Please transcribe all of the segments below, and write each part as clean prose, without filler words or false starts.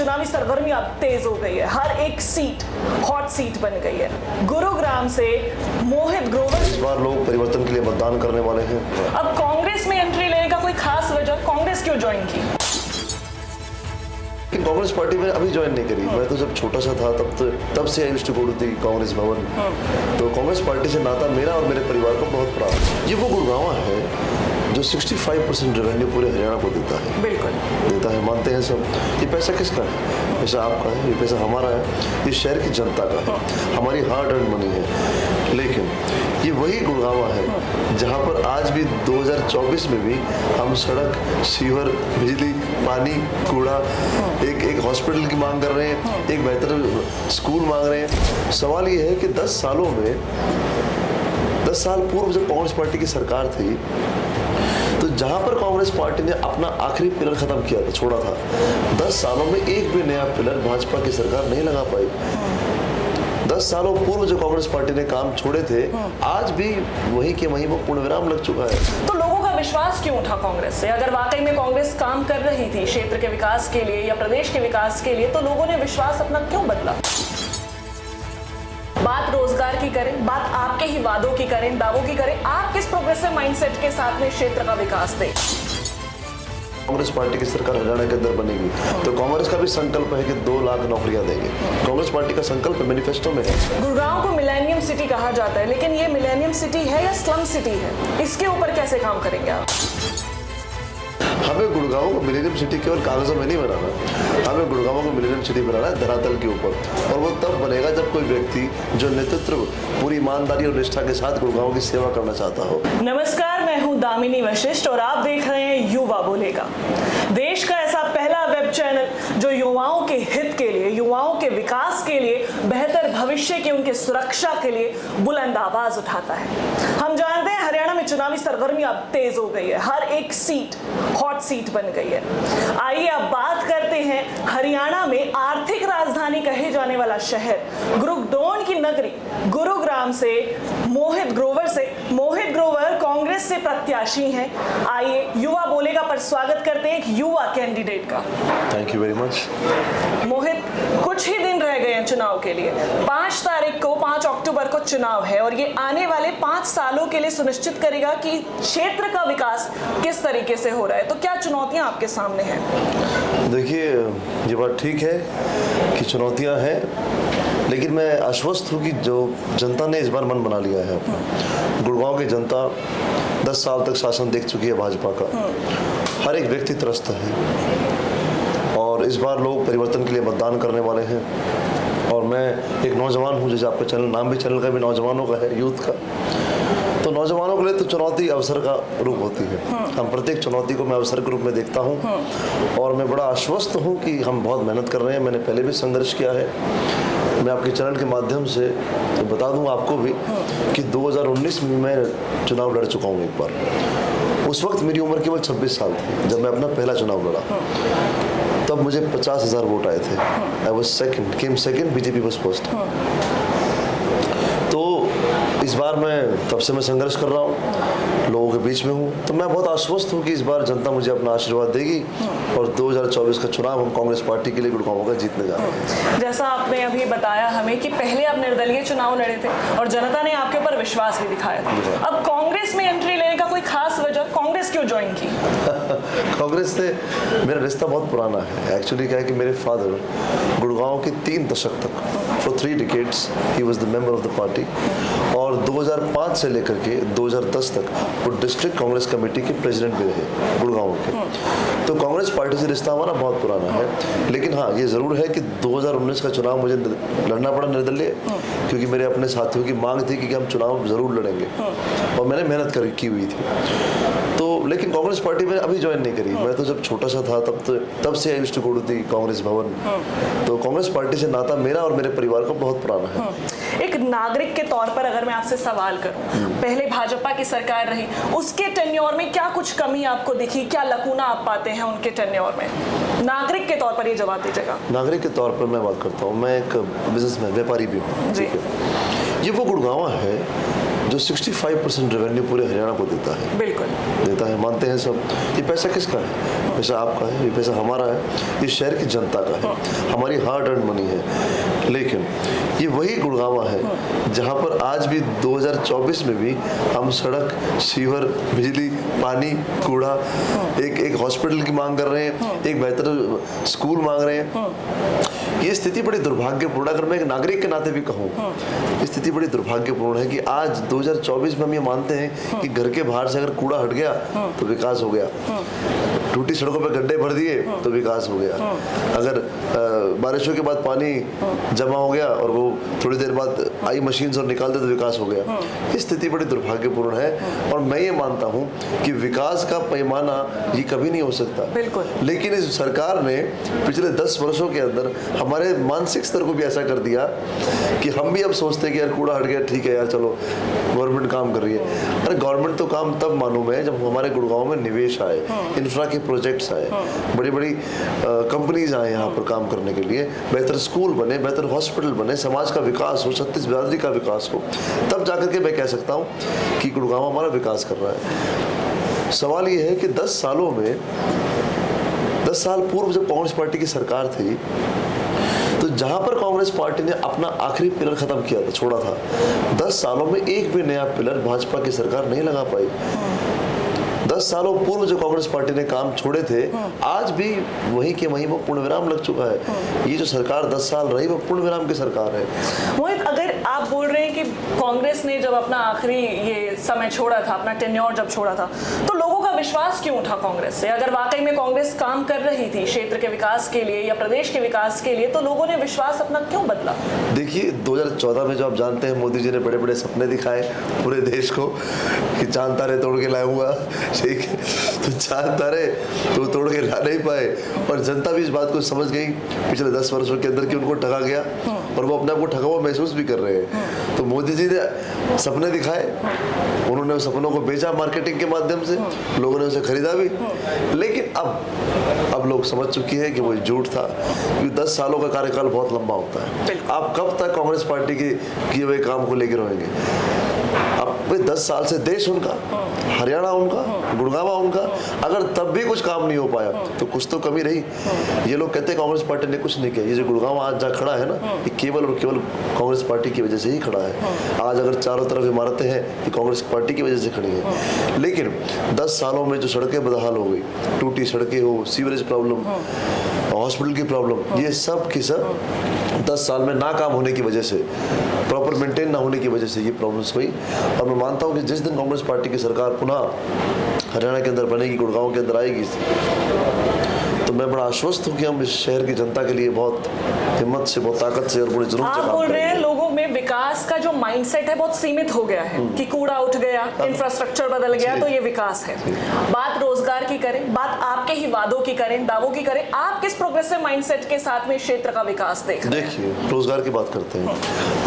चुनावी सरगर्मी अब तेज हो गई है। हर एक सीट हॉट सीट बन गई है। गुरुग्राम से मोहित ग्रोवर इस बार लोग परिवर्तन के लिए मतदान करने वाले हैं। अब कांग्रेस में एंट्री लेने का कोई खास वजह, कांग्रेस क्यों ज्वाइन की? कांग्रेस पार्टी में अभी ज्वाइन नहीं करी। मैं तो जब छोटा सा था तब से I used to go to the Congress Bhavan. तो कांग्रेस पार्टी से नाता मेरा और मेरे परिवार का बहुत बड़ा है। ये वो गुड़गांव है जो 65% रेवेन्यू पूरे हरियाणा को देता है। बिल्कुल देता है, मानते हैं सब। ये पैसा किसका है? पैसा आपका है, ये पैसा हमारा है, ये शहर की जनता का है, हमारी हार्ड अर्न मनी है। लेकिन ये वही गुड़गांव है जहाँ पर आज भी 2024 में भी हम सड़क, सीवर, बिजली, पानी, कूड़ा, एक हॉस्पिटल की मांग कर रहे हैं, एक बेहतर स्कूल मांग रहे हैं। सवाल ये है कि 10 सालों में 10 साल पूर्व जब कांग्रेस पार्टी की सरकार थी तो जहां पर कांग्रेस पार्टी ने अपना आखिरी पिलर खत्म किया था, छोड़ा था, 10 सालों में एक भी नया पिलर भाजपा की सरकार नहीं लगा पाई। 10 सालों पूर्व जो कांग्रेस पार्टी ने काम छोड़े थे, आज भी वहीं के वहीं वो पूर्ण विराम लग चुका है। तो लोगों का विश्वास क्यों उठा कांग्रेस से? अगर वाकई में कांग्रेस काम कर रही थी क्षेत्र के विकास के लिए या प्रदेश के विकास के लिए, तो लोगों ने विश्वास अपना क्यों बदला? बात रोजगार की करें, बात आपके ही वादों की करें, दावों की करें, आप किस प्रोग्रेसिव माइंडसेट के साथ में क्षेत्र का विकास दें? कांग्रेस पार्टी की सरकार हरियाणा के अंदर बनेगी तो कांग्रेस का भी संकल्प है कि 2 लाख नौकरियां देंगे। कांग्रेस पार्टी का संकल्प मैनिफेस्टो में है। गुड़गांव को मिलेनियम सिटी कहा जाता है, लेकिन ये मिलेनियम सिटी है या स्लम सिटी है? इसके ऊपर कैसे काम करेंगे आप? हमें गुड़गांव को मिलेनियम सिटी केवल कागजों में नहीं बनाना, हमें गुड़गांव को मिलेनियम सिटी बनाना है धरातल के ऊपर। और वो तब बनेगा जब कोई व्यक्ति जो नेतृत्व पूरी ईमानदारी और निष्ठा के साथ गुड़गांव की सेवा करना चाहता हो। नमस्कार, मैं हूं दामिनी वशिष्ठ और आप देख रहे हैं युवा बोलेगा, देश का ऐसा पहला वेब चैनल जो युवाओं के हित के लिए, युवाओं के विकास के लिए, बेहतर भविष्य की उनकी सुरक्षा के लिए बुलंद आवाज उठाता है। हम जानते हैं हरियाणा में चुनावी सरगर्मी अब तेज हो गई है। हर एक सीट हॉट सीट बन गई है। आइए अब बात करते हैं हरियाणा में आर्थिक राजधानी कहे जाने वाला शहर गुरुग्राम की नगरी गुरुग्राम से मोहित ग्रोवर से। मोहित ग्रोवर कांग्रेस से प्रत्याशी हैं। आइए युवा बोलेगा पर स्वागत करते हैं एक युवा कैंडिडेट का। Thank you very much. Mohit, कुछ ही दिन रह गए हैं चुनाव के लिए। 5 तारीख को 5 अक्टूबर को चुनाव है और ये आने वाले 5 सालों के लिए सुनिश्चित करेगा कि क्षेत्र का विकास किस तरीके से हो रहा है। तो क्या चुनौतियां आपके सामने हैं? देखिए, ये बात ठीक है कि चुनौतियां हैं, लेकिन मैं आश्वस्त हूँ कि जो जनता ने इस बार मन बना लिया है अपना। गुड़गांव की जनता 10 साल तक शासन देख चुकी है भाजपा का। हर एक व्यक्ति त्रस्त है और इस बार लोग परिवर्तन के लिए मतदान करने वाले हैं। और मैं एक नौजवान हूँ, जैसे आपका चैनल, नाम भी चैनल का भी नौजवानों का है, यूथ का। तो नौजवानों के लिए तो चुनौती अवसर का रूप होती है। हम प्रत्येक चुनौती को मैं अवसर के रूप में देखता हूँ और मैं बड़ा आश्वस्त हूँ कि हम बहुत मेहनत कर रहे हैं। मैंने पहले भी संघर्ष किया है। मैं आपके चैनल के माध्यम से तो बता दूं आपको भी कि 2019 में मैं चुनाव लड़ चुका हूँ एक बार। उस वक्त मेरी उम्र केवल 26 साल थी जब मैं अपना पहला चुनाव लड़ा। तब मुझे 50,000 वोट आए थे। I was second, came second, BJP was first. तो इस बार मैं तब से मैं संघर्ष कर रहा हूँ, लोगों के बीच में हूँ। तो मैं बहुत आश्वस्त हूँ कि इस बार जनता मुझे अपना आशीर्वाद देगी और 2024 का चुनाव हम कांग्रेस पार्टी के लिए गुड़गांव का जीतने जा रहे हैं। जैसा आपने अभी बताया हमें कि पहले आप निर्दलीय चुनाव लड़े थे और जनता ने आपके ऊपर विश्वास भी दिखाया था। अब कांग्रेस में एंट्री लेने का कोई खास वजह, कांग्रेस क्यों ज्वाइन की? कांग्रेस से मेरा रिश्ता बहुत पुराना है। एक्चुअली क्या है कि मेरे फादर गुड़गांव के 3 दशक तक, for 3 decades he was the member of the party. और 2005 से लेकर के 2010 तक वो डिस्ट्रिक्ट कांग्रेस कमेटी के प्रेसिडेंट भी रहे गुड़गांव के। तो कांग्रेस पार्टी से रिश्ता हमारा बहुत पुराना है। लेकिन हाँ, ये ज़रूर है कि 2019 का चुनाव मुझे लड़ना पड़ा निर्दलीय, क्योंकि मेरे अपने साथियों की मांग थी कि हम चुनाव ज़रूर लड़ेंगे और मैंने मेहनत की हुई थी। तो लेकिन कांग्रेस पार्टी में अभी ज्वाइन नहीं करी। मैं तो जब छोटा सा था तब से I used to go to the Congress Bhavan. तो कांग्रेस पार्टी से नाता मेरा और मेरे परिवार का बहुत पुराना है। एक नागरिक के तौर पर अगर मैं आपसे सवाल करूं, पहले भाजपा की सरकार रही, उसके टेन्योर में क्या कुछ कमी आपको दिखी, क्या लकूना आप पाते हैं उनके टेन्योर में? नागरिक के तौर पर ये जवाब दीजिएगा। नागरिक के तौर पर मैं बात करता हूँ। मैं एक बिजनेसमैन, व्यापारी भी हूँ। जी। ये वो गुड़गांव है जो 65% रेवेन्यू पूरे हरियाणा को देता है। बिल्कुल देता मिलता है, मानते हैं सब। ये पैसा किसका है? पैसा आपका है, ये पैसा हमारा है, ये शहर की जनता का है, हमारी हार्ड अर्न मनी है। लेकिन ये वही गुड़गांव है जहाँ पर आज भी 2024 में भी हम सड़क, सीवर, बिजली, पानी, कूड़ा, एक हॉस्पिटल की मांग कर रहे हैं, एक बेहतर स्कूल मांग रहे हैं। ये स्थिति बड़ी दुर्भाग्यपूर्ण, अगर मैं एक नागरिक के नाते भी कहूँ, ये स्थिति बड़ी दुर्भाग्यपूर्ण है कि आज 2024 में हम ये मानते हैं कि घर के बाहर से अगर कूड़ा हट गया तो विकास हो गया, टूटी सड़कों पे गड्ढे भर दिए तो विकास हो गया, अगर बारिशों के बाद पानी जमा हो गया और वो थोड़ी देर बाद आई मशीन से निकाल दे तो विकास हो गया। ये स्थिति बड़ी दुर्भाग्यपूर्ण है और मैं ये मानता हूँ कि विकास का पैमाना ये कभी नहीं हो सकता। बिल्कुल। लेकिन इस सरकार ने पिछले 10 वर्षों के अंदर हमारे मानसिक स्तर को भी ऐसा कर दिया कि हम भी अब सोचते हैं कि यार कूड़ा हट गया, ठीक है यार, चलो गवर्नमेंट काम कर रही है। अरे गवर्नमेंट तो काम तब मालूम है जब हमारे गुड़गांव में निवेश आए, इंफ्रा के प्रोजेक्ट्स आए, बड़ी बड़ी कंपनीज आए यहाँ पर काम करने के लिए, बेहतर स्कूल बने, बेहतर हॉस्पिटल बने, समाज का विकास हो, छत्तीस बिरादरी का विकास हो, तब जाकर के मैं कह सकता हूँ कि गुड़गांव हमारा विकास कर रहा है। सवाल ये है कि 10 सालों में, 10 साल पूर्व जब कांग्रेस पार्टी की सरकार थी तो जहां पर कांग्रेस पार्टी ने अपना आखिरी पिलर खत्म किया था, छोड़ा था, 10 सालों में एक भी नया पिलर भाजपा की सरकार नहीं लगा पाई। 10 सालों पूर्व जो कांग्रेस पार्टी ने काम छोड़े थे, आज भी वहीं के वहीं वो पूर्ण विराम लग चुका है। ये जो सरकार 10 साल रही वो पूर्ण विराम की सरकार है। मोहित, अगर आप बोल रहे हैं कि कांग्रेस ने जब अपना आखिरी ये समय छोड़ा था, अपना टेन्योर जब छोड़ा था, तो लोगों का विश्वास क्यों उठा कांग्रेस से? अगर वाकई में कांग्रेस काम कर रही थी क्षेत्र के विकास के लिए या प्रदेश के विकास के लिए, तो लोगों ने विश्वास अपना क्यों बदला? देखिए 2014 में जो आप जानते हैं, मोदी जी ने बड़े बड़े सपने दिखाए पूरे देश को कि चांद तारे तोड़ के लाऊंगा, ठीक है, तो चांद तारे तो तोड़ के ला नहीं पाए और जनता भी इस बात को समझ गई पिछले 10 वर्षों के अंदर कि उनको ठगा गया और वो अपने आप को ठगा हुआ महसूस भी कर रहे हैं। तो मोदी जी ने सपने दिखाए, उन्होंने उस सपनों को बेचा मार्केटिंग के माध्यम से, लोगों ने उसे खरीदा भी, लेकिन अब लोग समझ चुके हैं कि वो झूठ था, क्योंकि 10 सालों का कार्यकाल बहुत लंबा होता है। आप कब तक कांग्रेस पार्टी के किए हुए काम को लेकर रहेंगे? अब 10 साल से देश उनका, हरियाणा उनका, गुड़गांव उनका, अगर तब भी कुछ काम नहीं हो पाया तो कुछ तो कमी रही। ये लोग कहते हैं कांग्रेस पार्टी ने कुछ नहीं किया। ये जो गुड़गांव आज जहाँ खड़ा है ना, ये केवल और केवल कांग्रेस पार्टी की वजह से ही खड़ा है। आज अगर चारों तरफ इमारतें हैं, ये कांग्रेस पार्टी की वजह से खड़ी है। लेकिन 10 सालों में जो सड़कें बदहाल हो गई, टूटी सड़कें हो, सीवरेज प्रॉब्लम, हॉस्पिटल की प्रॉब्लम, ये सब की सब 10 साल में ना काम होने की वजह से, प्रॉपर मेंटेन ना होने की वजह से ये प्रॉब्लम्स हुई। और मैं मानता हूँ कि जिस दिन कांग्रेस पार्टी की सरकार पुनः हरियाणा के अंदर बनेगी, गुड़गांव के अंदर आएगी, तो मैं बड़ा आश्वस्त हूँ कि हम इस शहर की जनता के लिए बहुत हिम्मत से, बहुत ताकत से और बड़ी जरूरत से आप बोल रहे हैं लोगों में विकास का जो माइंडसेट है बहुत सीमित हो गया है कि कूड़ा उठ गया, इंफ्रास्ट्रक्चर बदल गया तो ये विकास है। बात रोजगार की करें, बात आपके ही वादों की करें, दावों की करें, आप किस प्रोग्रेसिव माइंडसेट के साथ में क्षेत्र का विकास देख रहे हैं? देखिए, रोजगार की बात करते हैं।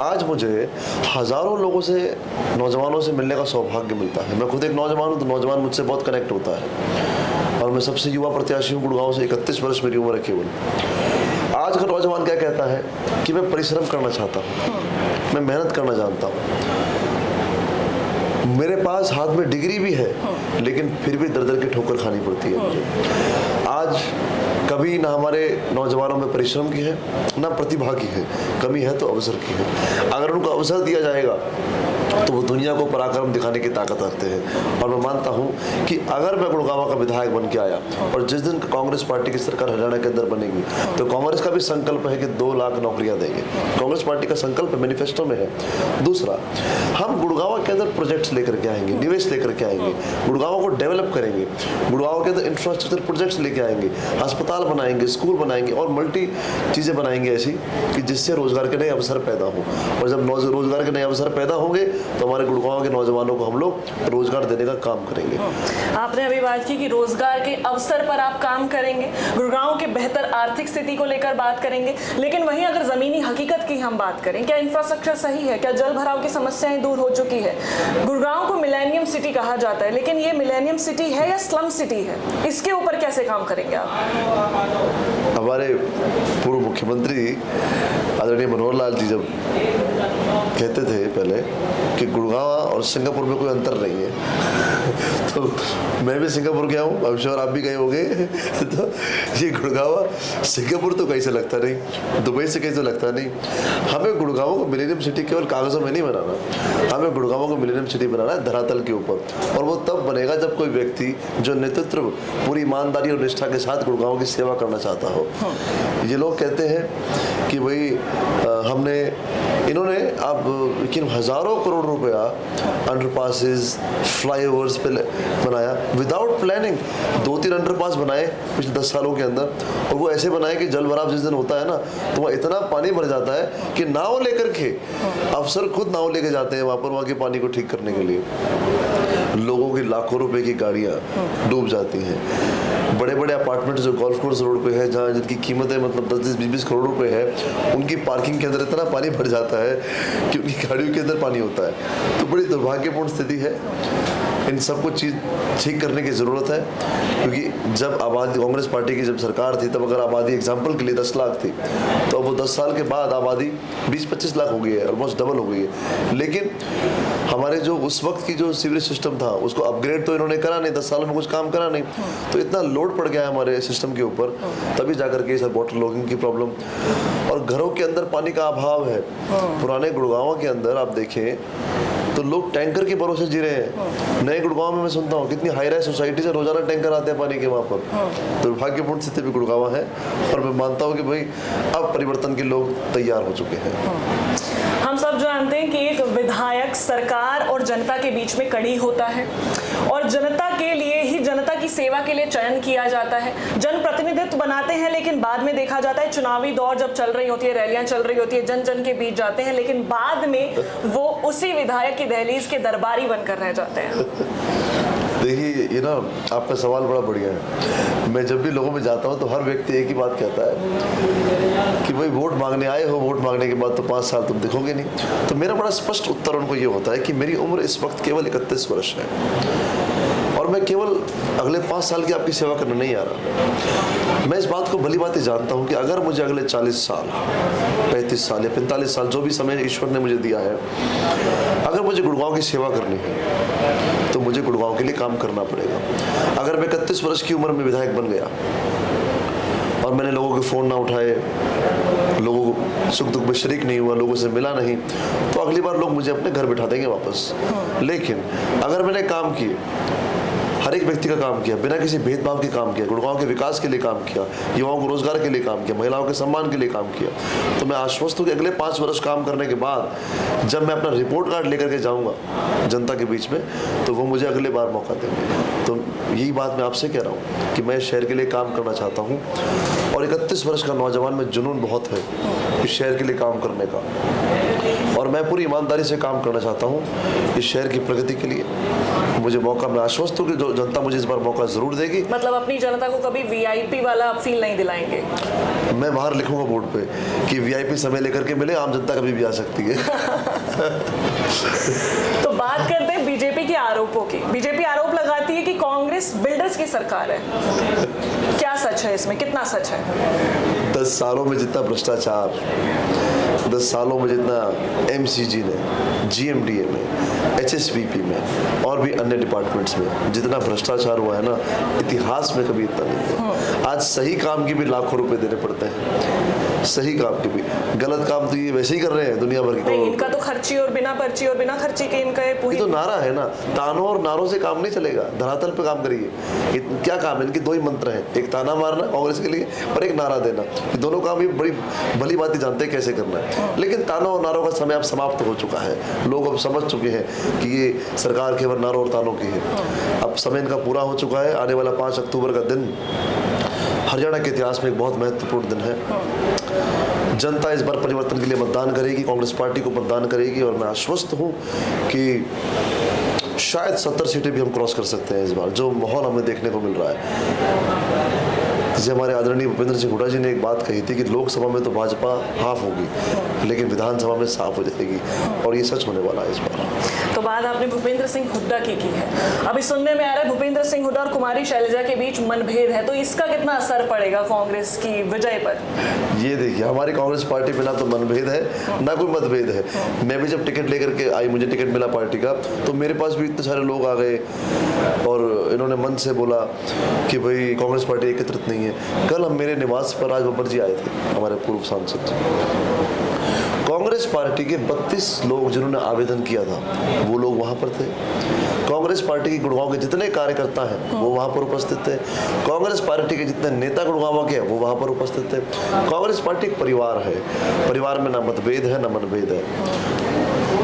आज मुझे हजारों लोगों से, नौजवानों से मिलने का सौभाग्य मिलता है। मैं खुद एक नौजवान हूँ, तो नौजवान मुझसे बहुत कनेक्ट होता है और मैं सबसे युवा प्रत्याशी हूँ गुड़गांव से। 31 वर्ष मेरी उम्र है केवल। आज का नौजवान क्या कहता है कि मैं परिश्रम करना चाहता हूँ, मैं मेहनत करना जानता हूँ, मेरे पास हाथ में डिग्री भी है, लेकिन फिर भी दर दर की ठोकर खानी पड़ती है मुझे। आज कभी ना हमारे नौजवानों में परिश्रम की है, ना प्रतिभा की है, कमी है तो अवसर की है। अगर उनको अवसर दिया जाएगा तो वो दुनिया को पराक्रम दिखाने की ताकत रखते हैं। और मैं मानता हूँ कि अगर मैं गुड़गांव का विधायक बन के आया और जिस दिन कांग्रेस पार्टी की सरकार हरियाणा के अंदर बनेगी, तो कांग्रेस का भी संकल्प है कि 2 लाख नौकरियां देंगे। कांग्रेस पार्टी का संकल्प मैनिफेस्टो में है। दूसरा, हम गुड़गांव के अंदर प्रोजेक्ट्स लेकर के आएंगे, निवेश लेकर के आएंगे, गुड़गांव को डेवलप करेंगे, गुड़गांव के अंदर इंफ्रास्ट्रक्चर प्रोजेक्ट्स लेके आएंगे, अस्पताल बनाएंगे, स्कूल बनाएंगे और मल्टी चीजें बनाएंगे ऐसी कि जिससे रोजगार के नए अवसर पैदा हो। और जब रोजगार के नए अवसर पैदा होंगे तो हमारे गुड़गांव के नौजवानों को हम लोग रोजगार देने का काम करेंगे। आपने अभी बात की कि रोजगार के अवसर पर आप काम करेंगे, गुड़गांव के बेहतर आर्थिक स्थिति को लेकर बात करेंगे, लेकिन वहीं अगर जमीनी हकीकत की हम बात करें, क्या इंफ्रास्ट्रक्चर सही है, क्या जल भराव की समस्याएं दूर हो चुकी है? गुड़गांव को मिलेनियम सिटी कहा जाता है, लेकिन ये मिलेनियम सिटी है या स्लम सिटी है? इसके ऊपर कैसे काम करेंगे आप? हमारे पूर्व मुख्यमंत्री आदरणीय मनोहर लाल जी जब कहते थे पहले कि गुड़गांव और सिंगापुर में कोई अंतर नहीं है तो मैं भी सिंगापुर गया हूँ, I'm sure आप भी गए होंगे तो ये गुड़गांव सिंगापुर तो कहीं से लगता नहीं, दुबई से कहीं से लगता नहीं। हमें गुड़गांव को मिलेनियम सिटी केवल कागज़ों में नहीं बनाना, हमें गुड़गांव को मिलेनियम सिटी बनाना है धरातल के ऊपर, और वो तब बनेगा जब कोई व्यक्ति जो नेतृत्व पूरी ईमानदारी और निष्ठा के साथ गुड़गांव की सेवा करना चाहता हो। ये लोग कहते हैं कि भाई इन्होंने अब लेकिन हज़ारों करोड़ रुपया अंडरपासेस फ्लाईओवर्स पे बनाया विदाउट प्लानिंग। 2-3 अंडरपास बनाए पिछले 10 सालों के अंदर, और वो ऐसे बनाए कि जल भराव जिस दिन होता है ना तो वहाँ इतना पानी भर जाता है कि नाव लेकर के अफसर खुद नाव लेके जाते हैं वहाँ के पानी को ठीक करने के लिए। लोगों की लाखों रुपए की गाड़ियाँ डूब जाती हैं। बड़े बड़े अपार्टमेंट जो गोल्फ कोर्स रोड पे है जहाँ जिनकी कीमतें मतलब 10-20 करोड़ रुपए है, उनकी पार्किंग के अंदर इतना पानी भर जाता है कि उनकी गाड़ियों के अंदर पानी होता है। तो बड़ी दुर्भाग्यपूर्ण स्थिति है। इन सबको चीज़ ठीक करने की ज़रूरत है, क्योंकि जब आबादी कांग्रेस पार्टी की जब सरकार थी तब अगर आबादी एग्जाम्पल के लिए 10 लाख थी तो अब वो 10 साल के बाद आबादी 20-25 लाख हो गई है, ऑलमोस्ट डबल हो गई है। लेकिन हमारे जो उस वक्त की जो सीवरेज सिस्टम था उसको अपग्रेड तो इन्होंने करा नहीं, 10 सालों में कुछ काम करा नहीं, तो इतना लोड पड़ गया है हमारे सिस्टम के ऊपर, तभी जाकर के सर वाटर लॉगिंग की प्रॉब्लम और घरों के अंदर पानी का अभाव है। पुराने गुड़गांव के अंदर आप देखें तो लोग टैंकर के भरोसे जी रहे हैं। नए गुड़गांव में मैं सुनता हूँ कितनी हाई राइज सोसाइटी से रोजाना टैंकर आते हैं पानी के वहाँ पर। दुर्भाग्यपूर्ण स्थिति भी गुड़गांव है, और मैं मानता हूँ कि भाई अब परिवर्तन के लोग तैयार हो चुके हैं। हम सब जानते हैं कि एक विधायक सरकार और जनता के बीच में कड़ी होता है, और जनता के लिए ही, जनता की सेवा के लिए चयन किया जाता है। जनप्रतिनिधित्व बनाते हैं, लेकिन बाद में देखा जाता है चुनावी दौर जब चल रही होती है, रैलियां चल रही होती है, जन जन के बीच जाते हैं, लेकिन बाद में वो उसी विधायक की दहलीज के दरबारी बनकर रह जाते हैं। देखिए ये ना आपका सवाल बड़ा बढ़िया है। मैं जब भी लोगों में जाता हूँ तो हर व्यक्ति एक ही बात कहता है कि भाई वोट मांगने आए हो, वोट मांगने के बाद तो 5 साल तुम दिखोगे नहीं। तो मेरा बड़ा स्पष्ट उत्तर उनको ये होता है कि मेरी उम्र इस वक्त केवल 31 वर्ष है, और मैं केवल अगले 5 साल की आपकी सेवा करने नहीं आ रहा। मैं इस बात को भली बात ही जानता हूँ कि अगर मुझे अगले 40 साल 35 साल या 45 साल जो भी समय ईश्वर ने मुझे दिया है, अगर मुझे गुड़गांव की सेवा करनी है तो मुझे गुड़गांव के लिए काम करना पड़ेगा। अगर मैं 31 वर्ष की उम्र में विधायक बन गया और मैंने लोगों के फ़ोन ना उठाए, लोगों को सुख दुख में शरीक नहीं हुआ, लोगों से मिला नहीं, तो अगली बार लोग मुझे अपने घर बिठा देंगे वापस। लेकिन अगर मैंने काम किए, हर एक व्यक्ति का काम किया, बिना किसी भेदभाव के काम किया, गुड़गांव के विकास के लिए काम किया, युवाओं को रोजगार के लिए काम किया, महिलाओं के सम्मान के लिए काम किया, तो मैं आश्वस्त हूँ कि अगले 5 वर्ष काम करने के बाद जब मैं अपना रिपोर्ट कार्ड लेकर के जाऊँगा जनता के बीच में, तो वो मुझे अगले बार मौका देंगे। तो यही बात मैं आपसे कह रहा हूँ कि मैं शहर के लिए काम करना चाहता हूँ, और 31 वर्ष का नौजवान में जुनून बहुत है इस शहर के लिए काम करने का, और मैं पूरी ईमानदारी से काम करना चाहता हूँ इस शहर की प्रगति के लिए। मुझे मौका, मैं आश्वस्त हूँ कि जो जनता मुझे इस बार मौका जरूर देगी। मतलब अपनी जनता को कभी वीआईपी वाला फील नहीं दिलाएंगे? मैं बाहर लिखूंगा बोर्ड पे कि वीआईपी समय लेकर के मिले, आम जनता कभी भी आ सकती है। तो बात करते हैं बीजेपी के आरोपों की। बीजेपी आरोप लगाती है कि कांग्रेस बिल्डर्स की सरकार है। क्या सच है इसमें, कितना सच है? 10 सालों में जितना भ्रष्टाचार, 10 सालों में जितना एमसीजी ने, जीएमडीए में, एचएसवीपी में और भी अन्य डिपार्टमेंट्स में जितना भ्रष्टाचार हुआ है ना, इतिहास में कभी इतना नहीं हुआ। आज सही काम की भी लाखों रुपए देने पड़ते हैं, सही काम की भी। गलत काम तो ये वैसे ही कर रहे हैं दुनिया भर की। इनका तो खर्ची और बिना पर्ची और बिना खर्ची के इनका ये तो नारा है ना, तानों और नारों से काम नहीं चलेगा, धरातल पे काम करिए। क्या काम है इनके? 2 ही मंत्र हैं, एक ताना मारना कांग्रेस के लिए और एक नारा देना। ये दोनों काम भी बड़ी भली बात ही जानते हैं कैसे करना है, लेकिन तानों और नारों का समय अब समाप्त हो चुका है। लोग अब समझ चुके हैं कि ये सरकार केवल नारों और तानों की है। अब समय इनका पूरा हो चुका है। आने वाला 5 अक्टूबर का दिन हरियाणा के इतिहास में एक बहुत महत्वपूर्ण दिन है। जनता इस बार परिवर्तन के लिए मतदान करेगी, कांग्रेस पार्टी को मतदान करेगी, और मैं आश्वस्त हूँ कि शायद 70 सीटें भी हम क्रॉस कर सकते हैं इस बार, जो माहौल हमें देखने को मिल रहा है। जैसे हमारे आदरणीय भूपेंद्र सिंह हुड्डा जी ने एक बात कही थी कि लोकसभा में तो भाजपा हाफ होगी लेकिन विधानसभा में साफ हो जाएगी, और ये सच होने वाला है इस बार। तो बात आपने भूपेंद्र सिंह हुड्डा की है। अभी सुनने में आ रहा है भूपेंद्र सिंह हुड्डा और कुमारी शैलजा के बीच मनभेद है, तो इसका कितना असर पड़ेगा कांग्रेस की विजय पर? ये देखिए, हमारी कांग्रेस पार्टी में ना तो मनभेद है ना कोई मतभेद है। मैं भी जब टिकट लेकर के आई, मुझे टिकट मिला पार्टी का, तो मेरे पास भी इतने सारे लोग आ गए और इन्होंने मन से बोला कि भाई कांग्रेस पार्टी एकत्रित नहीं है। कल हम मेरे निवास पर राज बब्बर जी आए थे, हमारे पूर्व सांसद। कांग्रेस पार्टी के 32 लोग जिन्होंने आवेदन किया था वो लोग वहां पर थे। कांग्रेस पार्टी की गुड़गांव के जितने कार्यकर्ता हैं वो वहां पर उपस्थित थे। कांग्रेस पार्टी के जितने नेता गुड़गांव के हैं वो वहां पर उपस्थित थे। कांग्रेस पार्टी एक परिवार है, परिवार में ना मतभेद है ना मनभेद है।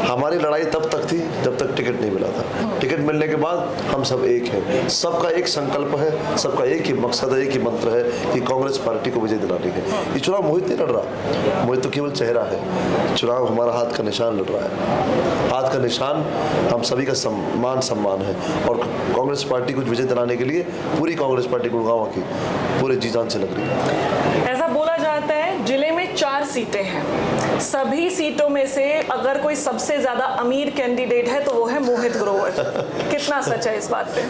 हमारी लड़ाई तब तक थी जब तक टिकट नहीं मिला था। टिकट मिलने के बाद हम सब एक हैं, सबका एक संकल्प है, सबका एक ही मकसद है, एक ही मंत्र है कि कांग्रेस पार्टी को विजय दिलानी है। ये चुनाव मोहित नहीं लड़ रहा, मोहित तो केवल चेहरा है। चुनाव हमारा हाथ का निशान लड़ रहा है। हाथ का निशान हम सभी का सम्मान है, और कांग्रेस पार्टी को विजय दिलाने के लिए पूरी कांग्रेस पार्टी गुड़गांव की पूरे जी जान से लग रही है। ऐसा बोला जाता है जिले में 4 सीटें हैं, सभी सीटों में से अगर कोई सबसे ज्यादा अमीर कैंडिडेट है तो वो है मोहित ग्रोवर। कितना सच है इस बात पे?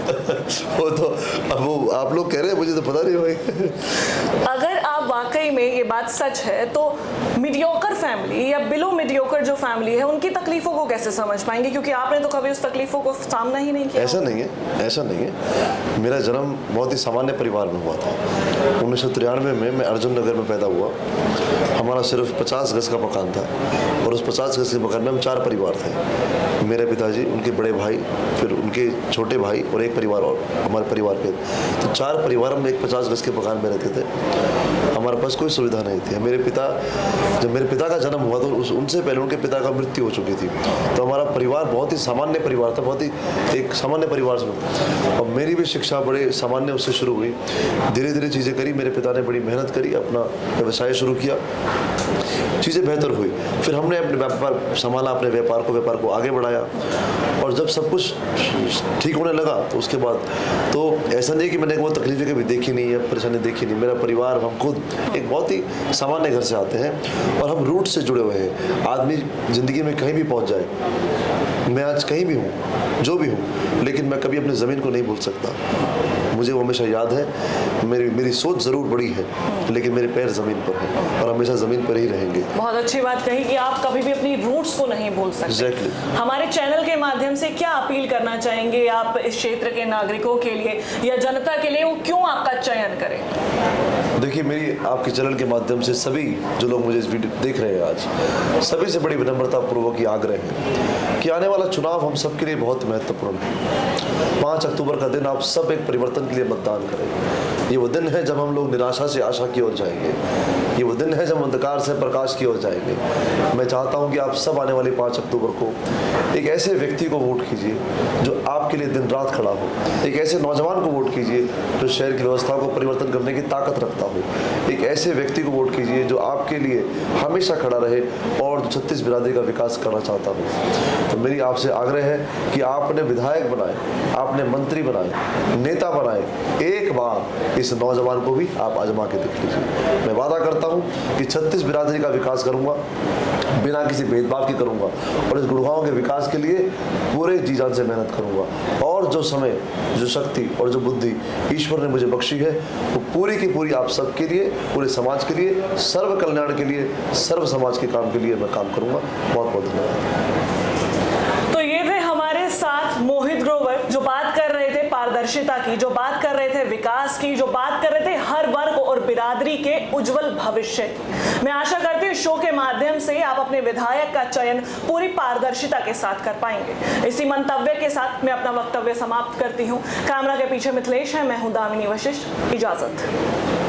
वो तो अब वो आप लोग कह रहे हैं, मुझे तो पता नहीं भाई। अगर आप वाकई में ये बात सच है तो मीडियोकर फैमिली या बिलो मीडियोकर जो फैमिली है उनकी तकलीफों को कैसे समझ पाएंगे, क्योंकि आपने तो कभी उस तकलीफों को सामना ही नहीं किया। ऐसा नहीं है, ऐसा नहीं है। मेरा जन्म बहुत ही सामान्य परिवार में हुआ था। 1993 में मैं अर्जुन नगर में पैदा हुआ। हमारा सिर्फ 50 गज का मकान था और उस 50 गज के मकान में हम 4 परिवार थे। मेरे पिताजी, उनके बड़े भाई, फिर उनके छोटे भाई और एक परिवार और हमारे परिवार के। तो 4 परिवार हम एक 50 गज के मकान में रहते थे। हमारे पास कोई सुविधा नहीं थी। जब मेरे पिता का जन्म हुआ तो उनसे पहले उनके पिता का मृत्यु हो चुकी थी। तो हमारा परिवार बहुत ही सामान्य परिवार था, बहुत ही एक सामान्य परिवार से। और मेरी भी शिक्षा बड़े सामान्य उससे शुरू हुई। धीरे धीरे चीज़ें करी, मेरे पिता ने बड़ी मेहनत करी, अपना व्यवसाय शुरू किया, चीज़ें बेहतर हुई। फिर हमने अपने व्यापार संभाला, अपने व्यापार को आगे बढ़ाया, और जब सब कुछ ठीक होने लगा तो उसके बाद तो ऐसा नहीं कि मैंने वो तकलीफें कभी देखी नहीं है, परेशानी देखी नहीं। मेरा परिवार, हम खुद एक बहुत ही सामान्य घर से आते हैं और हम रूट से जुड़े हुए हैं। आदमी ज़िंदगी में कहीं भी पहुंच जाए, मैं आज कहीं भी हूँ, जो भी हूँ, लेकिन मैं कभी अपनी ज़मीन को नहीं भूल सकता। मुझे वो हमेशा याद है। मेरी सोच ज़रूर बड़ी है लेकिन मेरे पैर ज़मीन पर हैं और हमेशा ज़मीन पर ही रहेंगे। बहुत अच्छी बात कही कि आप कभी भी अपनी रूट्स को नहीं भूल सकते। Exactly. हमारे चैनल के माध्यम से क्या अपील करना चाहेंगे आप इस क्षेत्र के नागरिकों के लिए या जनता के लिए, वो क्यों आपका चयन करें? देखिए, मेरी आपके चैनल के माध्यम से सभी जो लोग मुझे इस वीडियो देख रहे हैं आज, सभी से बड़ी विनम्रता पूर्वक ये आग्रह है कि आने वाला चुनाव हम सबके लिए बहुत महत्वपूर्ण है। 5 अक्टूबर का दिन आप सब एक परिवर्तन के लिए मतदान करें। ये वो दिन है जब हम लोग निराशा से आशा की ओर जाएंगे। ये वो दिन है जब अंधकार से प्रकाश की ओर जाएंगे। मैं चाहता हूं कि आप सब आने वाली 5 अक्टूबर को एक ऐसे व्यक्ति को वोट कीजिए जो आपके लिए दिन रात खड़ा हो। एक ऐसे नौजवान को वोट कीजिए जो शहर की व्यवस्था को परिवर्तन करने की ताकत रखता हो। एक ऐसे व्यक्ति को वोट कीजिए जो आपके लिए हमेशा खड़ा रहे और जो 36 बिरादरी का विकास करना चाहता हो। तो मेरी आपसे आग्रह है कि आपने विधायक बनाए, आपने मंत्री बनाए, नेता बनाए, एक बार इस नौजवान को भी आप आजमा के देख लीजिए। मैं वादा करता हूं कि 36 बिरादरी का विकास करूंगा, बिना किसी भेदभाव के करूंगा, और इस गुड़गांव के विकास के लिए पूरे जी जान से मेहनत करूंगा। और जो समय, जो शक्ति और जो बुद्धि ईश्वर ने मुझे बख्शी है वो पूरी की पूरी आप सबके लिए, पूरे समाज के लिए, सर्व कल्याण के लिए, सर्व समाज के काम के लिए मैं काम करूंगा। बहुत बहुत धन्यवाद। तो ये थे हमारे साथ मोहित ग्रोवर, जो बात कर रहे थे पारदर्शिता की, जो बात कर रहे थे विकास की, जो बात कर रहे थे हर वर्ग और बिरादरी के उज्जवल भविष्य की। मैं आशा करती हूँ शो के माध्यम से आप अपने विधायक का चयन पूरी पारदर्शिता के साथ कर पाएंगे। इसी मंतव्य के साथ मैं अपना वक्तव्य समाप्त करती हूँ। कैमरा के पीछे मिथिलेश है, मैं हूँ दामिनी वशिष्ठ। इजाजत।